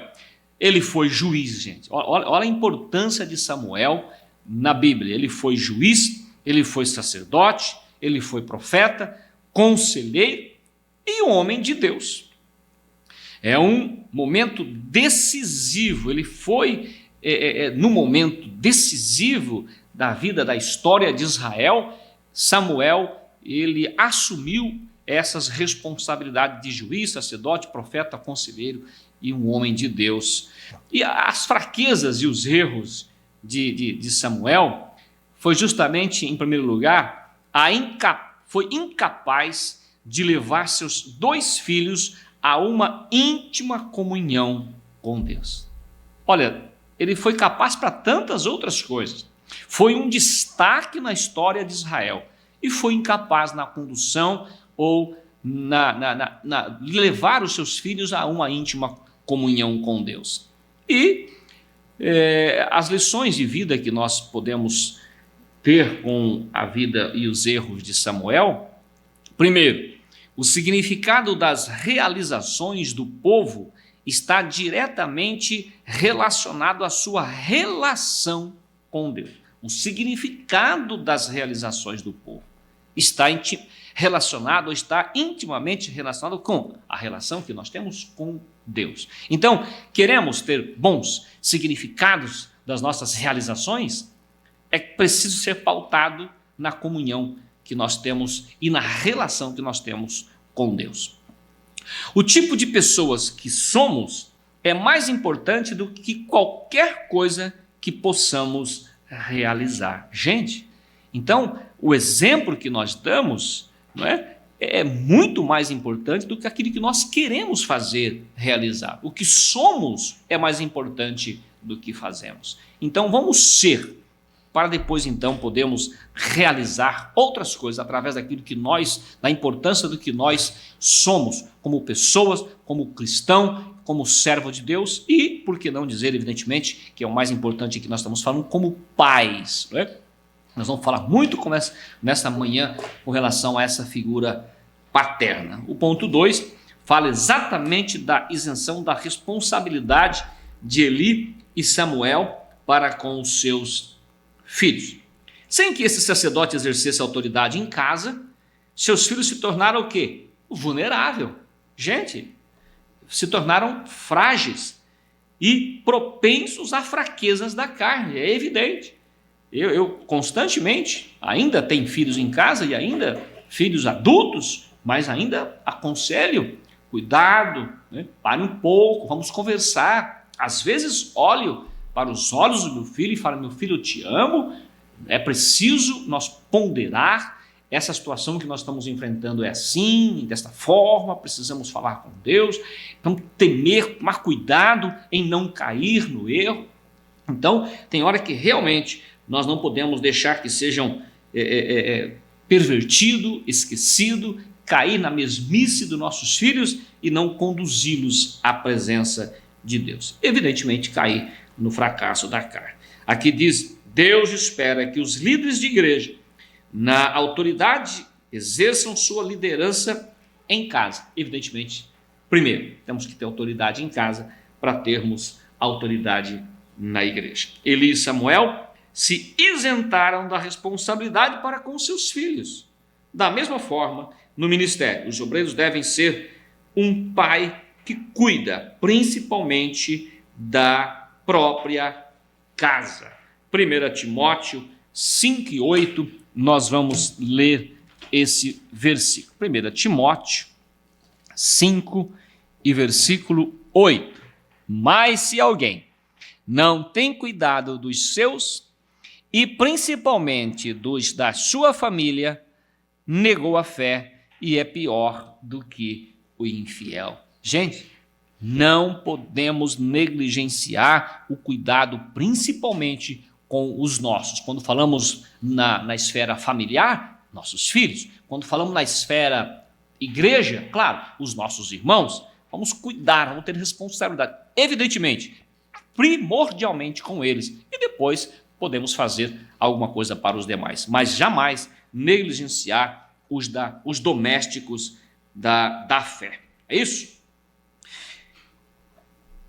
S2: Ele foi juiz, gente. Olha a importância de Samuel na Bíblia. Ele foi juiz, ele foi sacerdote, ele foi profeta, conselheiro e homem de Deus. É um momento decisivo. Ele foi no momento decisivo da vida, da história de Israel. Samuel, ele assumiu essas responsabilidades de juiz, sacerdote, profeta, conselheiro e um homem de Deus. E as fraquezas e os erros de Samuel foi justamente, em primeiro lugar, foi incapaz de levar seus 2 filhos a uma íntima comunhão com Deus. Olha, ele foi capaz para tantas outras coisas. Foi um destaque na história de Israel e foi incapaz na condução ou levar os seus filhos a uma íntima comunhão com Deus. E as lições de vida que nós podemos ter com a vida e os erros de Samuel, primeiro, o significado das realizações do povo está diretamente relacionado à sua relação com Deus. O significado das realizações do povo está relacionado, ou está intimamente relacionado com a relação que nós temos com Deus. Então, queremos ter bons significados das nossas realizações? É preciso ser pautado na comunhão que nós temos e na relação que nós temos com Deus. O tipo de pessoas que somos é mais importante do que qualquer coisa que possamos realizar. Gente, então o exemplo que nós damos, não é muito mais importante do que aquilo que nós queremos fazer, realizar. O que somos é mais importante do que fazemos. Então vamos ser, para depois então podermos realizar outras coisas através da importância do que nós somos como pessoas, como cristão, como servo de Deus e, por que não dizer, evidentemente, que é o mais importante que nós estamos falando, como pais, não é? Nós vamos falar muito nessa manhã com relação a essa figura paterna. O ponto 2 fala exatamente da isenção da responsabilidade de Eli e Samuel para com os seus filhos. Sem que esse sacerdote exercesse autoridade em casa, seus filhos se tornaram o quê? Vulnerável. Gente, se tornaram frágeis e propensos a fraquezas da carne, é evidente. Eu constantemente ainda tenho filhos em casa e ainda filhos adultos, mas ainda aconselho, cuidado, né? Pare um pouco, vamos conversar. Às vezes olho para os olhos do meu filho e falo, meu filho, eu te amo, é preciso nós ponderar, essa situação que nós estamos enfrentando é assim, desta forma, precisamos falar com Deus, vamos temer, tomar cuidado em não cair no erro. Então, tem hora que realmente nós não podemos deixar que sejam pervertido, esquecido, cair na mesmice dos nossos filhos e não conduzi-los à presença de Deus. Evidentemente, cair no fracasso da carne. Aqui diz, Deus espera que os líderes de igreja, na autoridade, exerçam sua liderança em casa. Evidentemente, primeiro, temos que ter autoridade em casa para termos autoridade na igreja. Eli e Samuel se isentaram da responsabilidade para com seus filhos. Da mesma forma, no ministério, os obreiros devem ser um pai que cuida, principalmente da própria casa. 1 Timóteo 5:8, nós vamos ler esse versículo. 1 Timóteo 5 e versículo 8. Mas se alguém não tem cuidado dos seus, e principalmente dos da sua família, negou a fé e é pior do que o infiel. Gente, não podemos negligenciar o cuidado principalmente com os nossos. Quando falamos na esfera familiar, nossos filhos. Quando falamos na esfera igreja, claro, os nossos irmãos, vamos cuidar, vamos ter responsabilidade. Evidentemente, primordialmente com eles. E depois podemos fazer alguma coisa para os demais. Mas jamais negligenciar os domésticos da fé. É isso?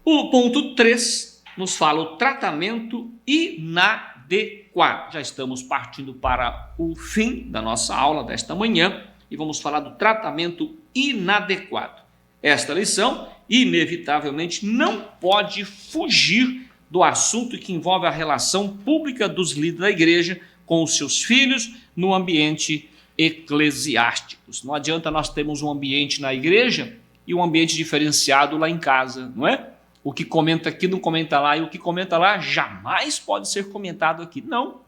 S2: O ponto 3 nos fala o tratamento inadequado. Já estamos partindo para o fim da nossa aula desta manhã e vamos falar do tratamento inadequado. Esta lição, inevitavelmente, não pode fugir do assunto que envolve a relação pública dos líderes da igreja com os seus filhos no ambiente eclesiástico. Não adianta nós termos um ambiente na igreja e um ambiente diferenciado lá em casa, não é? O que comenta aqui não comenta lá, e o que comenta lá jamais pode ser comentado aqui. Não.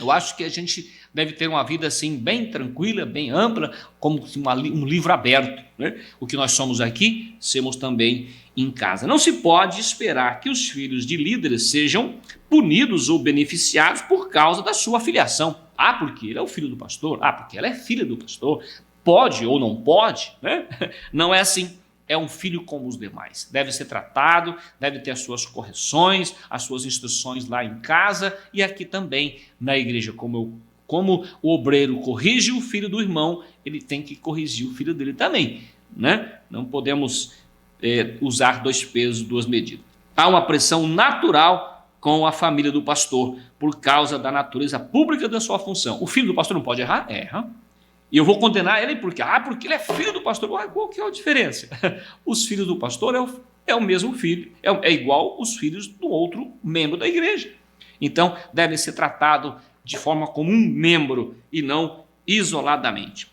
S2: Eu acho que a gente deve ter uma vida assim bem tranquila, bem ampla, como um livro aberto, né? O que nós somos aqui, somos também em casa. Não se pode esperar que os filhos de líderes sejam punidos ou beneficiados por causa da sua filiação. Ah, porque ele é o filho do pastor. Ah, porque ela é filha do pastor. Pode ou não pode, né? Não é assim. É um filho como os demais. Deve ser tratado, deve ter as suas correções, as suas instruções lá em casa e aqui também na igreja. Como o obreiro corrige o filho do irmão, ele tem que corrigir o filho dele também, né? Não podemos usar dois pesos, duas medidas. Há uma pressão natural com a família do pastor por causa da natureza pública da sua função. O filho do pastor não pode errar? Erra. E eu vou condenar ele porque ele é filho do pastor. Qual que é a diferença? Os filhos do pastor é o mesmo filho, é igual os filhos do outro membro da igreja. Então, devem ser tratados de forma como um membro e não isoladamente.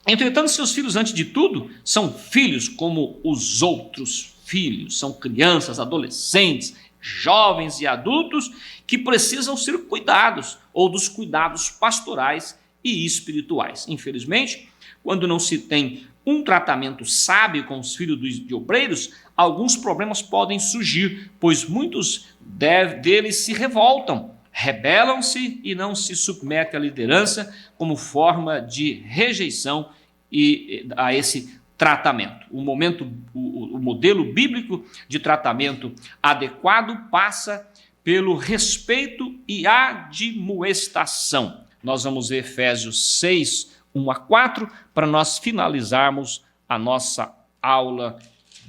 S2: Entretanto, seus filhos, antes de tudo, são filhos como os outros filhos. São crianças, adolescentes, jovens e adultos que precisam ser cuidados ou dos cuidados pastorais e espirituais. Infelizmente, quando não se tem um tratamento sábio com os filhos de obreiros, alguns problemas podem surgir, pois muitos deles se revoltam, rebelam-se e não se submetem à liderança como forma de rejeição a esse tratamento. O modelo bíblico de tratamento adequado passa pelo respeito e admoestação. Nós vamos ver Efésios 6, 1 a 4, para nós finalizarmos a nossa aula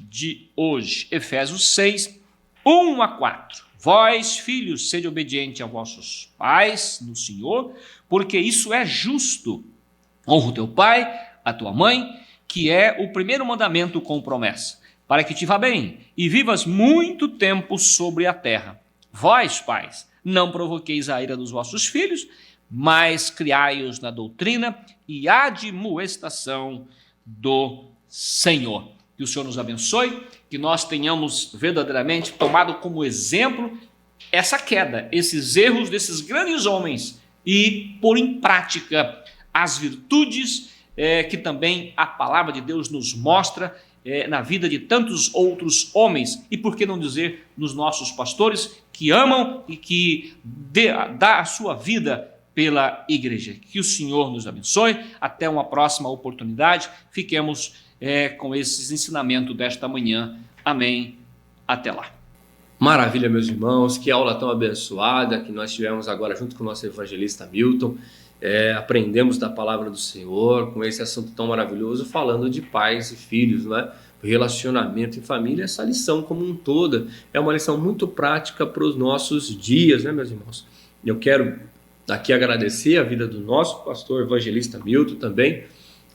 S2: de hoje. Efésios 6, 1 a 4. Vós, filhos, sede obedientes a vossos pais no Senhor, porque isso é justo. Honra o teu pai, a tua mãe, que é o primeiro mandamento com promessa, para que te vá bem e vivas muito tempo sobre a terra. Vós, pais, não provoqueis a ira dos vossos filhos, mas criai-os na doutrina e admoestação do Senhor. Que o Senhor nos abençoe, que nós tenhamos verdadeiramente tomado como exemplo essa queda, esses erros desses grandes homens e pôr em prática as virtudes que também a palavra de Deus nos mostra na vida de tantos outros homens, e por que não dizer nos nossos pastores que amam e que dá a sua vida pela igreja. Que o Senhor nos abençoe. Até uma próxima oportunidade. Fiquemos com esses ensinamentos desta manhã. Amém. Até lá.
S1: Maravilha, meus irmãos. Que aula tão abençoada que nós tivemos agora junto com o nosso evangelista Milton. Aprendemos da palavra do Senhor com esse assunto tão maravilhoso, falando de pais e filhos, né? Relacionamento em família. Essa lição como um todo é uma lição muito prática para os nossos dias, né, meus irmãos? Eu quero aqui agradecer a vida do nosso pastor evangelista Milton, também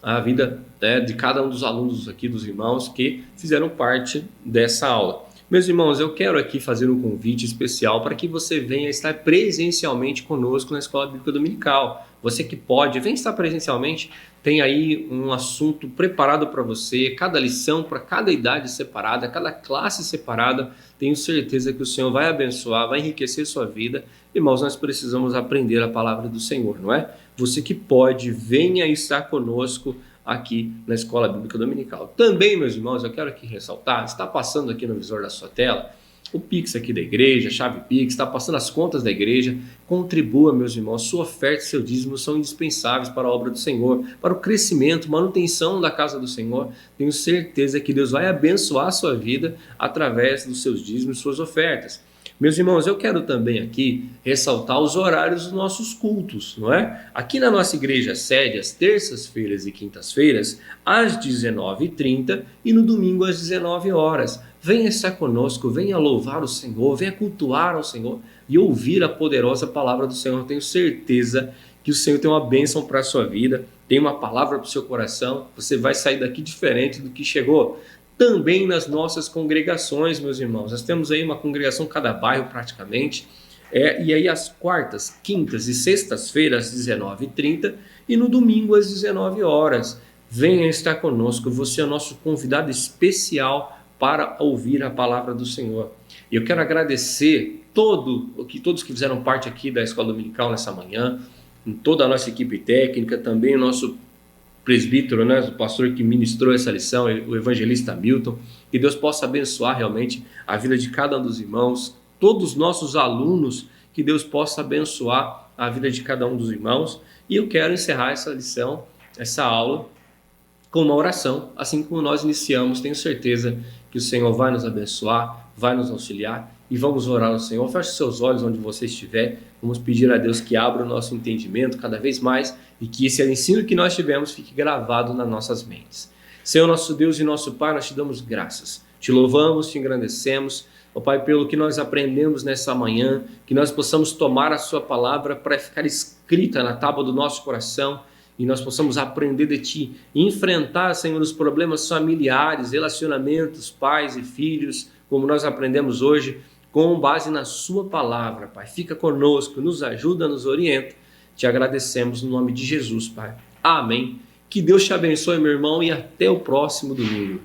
S1: a vida de cada um dos alunos aqui, dos irmãos que fizeram parte dessa aula. Meus irmãos, eu quero aqui fazer um convite especial para que você venha estar presencialmente conosco na Escola Bíblica Dominical. Você que pode, vem estar presencialmente, tem aí um assunto preparado para você, cada lição para cada idade separada, cada classe separada. Tenho certeza que o Senhor vai abençoar, vai enriquecer sua vida. Irmãos, nós precisamos aprender a palavra do Senhor, não é? Você que pode, venha estar conosco aqui na Escola Bíblica Dominical. Também, meus irmãos, eu quero aqui ressaltar, está passando aqui no visor da sua tela o Pix aqui da igreja, a chave Pix, está passando as contas da igreja. Contribua, meus irmãos, sua oferta e seu dízimo são indispensáveis para a obra do Senhor, para o crescimento, manutenção da casa do Senhor. Tenho certeza que Deus vai abençoar a sua vida através dos seus dízimos e suas ofertas. Meus irmãos, eu quero também aqui ressaltar os horários dos nossos cultos, não é? Aqui na nossa igreja sede, às terças-feiras e quintas-feiras, às 19h30 e no domingo às 19 horas. Venha estar conosco, venha louvar o Senhor, venha cultuar ao Senhor e ouvir a poderosa palavra do Senhor. Tenho certeza que o Senhor tem uma bênção para a sua vida, tem uma palavra para o seu coração, você vai sair daqui diferente do que chegou. Também nas nossas congregações, meus irmãos. Nós temos aí uma congregação cada bairro praticamente. E aí às quartas, quintas e sextas-feiras às 19h30 e no domingo às 19 horas. Venha estar conosco. Você é o nosso convidado especial para ouvir a palavra do Senhor. E eu quero agradecer todos que fizeram parte aqui da Escola Dominical nessa manhã, toda a nossa equipe técnica, também o nosso presbítero, né, o pastor que ministrou essa lição, o evangelista Milton. Que Deus possa abençoar realmente a vida de cada um dos irmãos, todos os nossos alunos, que Deus possa abençoar a vida de cada um dos irmãos. E eu quero encerrar essa lição, essa aula, com uma oração, assim como nós iniciamos. Tenho certeza que o Senhor vai nos abençoar, vai nos auxiliar, e vamos orar ao Senhor. Feche seus olhos onde você estiver. Vamos pedir a Deus que abra o nosso entendimento cada vez mais e que esse ensino que nós tivemos fique gravado nas nossas mentes. Senhor, nosso Deus e nosso Pai, nós te damos graças. Te louvamos, te engrandecemos, ó Pai, pelo que nós aprendemos nessa manhã, que nós possamos tomar a sua palavra para ficar escrita na tábua do nosso coração e nós possamos aprender de Ti, enfrentar, Senhor, os problemas familiares, relacionamentos, pais e filhos, como nós aprendemos hoje, com base na sua palavra, Pai. Fica conosco, nos ajuda, nos orienta. Te agradecemos no nome de Jesus, Pai. Amém. Que Deus te abençoe, meu irmão, e até o próximo domingo.